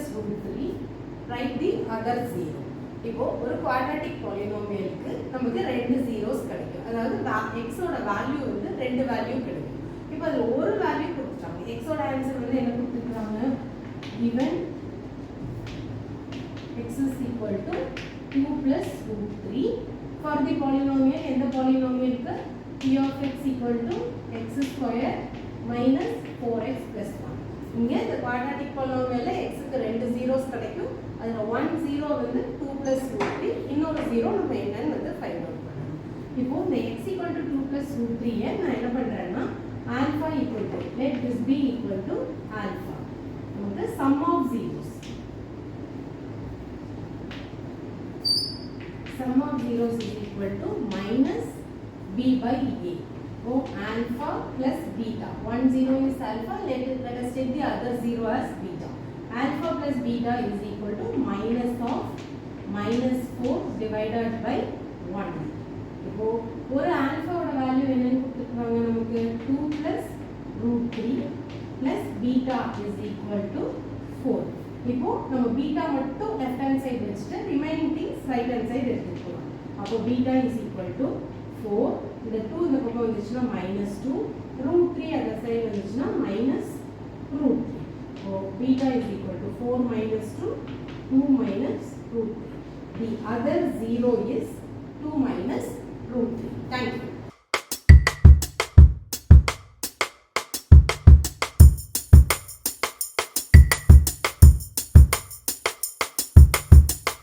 plus root 3, write the other 0. இப்போ ஒரு quadratic polynomialக்கு நமக்கு ரெண்டு zeros கிடைக்கும். அதாவது x ஓட வேல்யூ வந்து ரெண்டு வேல்யூ கிடைக்கும். இப்போ அதுல ஒரு வேல்யூ கொடுத்துட்டாங்க. x ஓட ஆன்சர் வந்து என்ன கொடுத்திருக்காங்க? given x is equal to 2 plus root 3 for the polynomial எந்த polynomialக்கு p of x equal to x square minus 4x plus 1. இங்க இந்த quadratic polynomial x க்கு ரெண்டு zeros கிடைக்கும். அதுல one zero வந்து 2 plus root 3, இன்னொரு zero நம்ம என்னன்னு வந்து ஃபைண்ட் அவுட் பண்ணணும். இப்போ இந்த x equal to 2 plus root 3 நான் என்ன பண்றேன்னா alpha equal to, let this be equal to alpha. நமக்கு sum of zeros. Sum of zeros is equal to minus b by a. So alpha plus beta. One zero is alpha. Let us take the other zero as beta. Alpha plus beta is equal to minus of minus 4 divided by 1. இப்போ ஒரு alpha ஓட value என்னன்னு கொடுத்துருக்காங்க நமக்கு 2 plus root 3 plus beta is equal to 4. இப்போ நம்ம beta மட்டும் left hand side வச்சுட்டு remaining things right hand side எடுத்துக்கலாம். அப்போ beta is equal to 4. இந்த 2 இந்த பக்கம் வந்துச்சுன்னா minus 2. root 3 other side வந்துச்சுன்னா minus root 3. So beta is equal to 4 minus 2, 2 minus root 3. The other zero is 2 minus root 3. Thank you.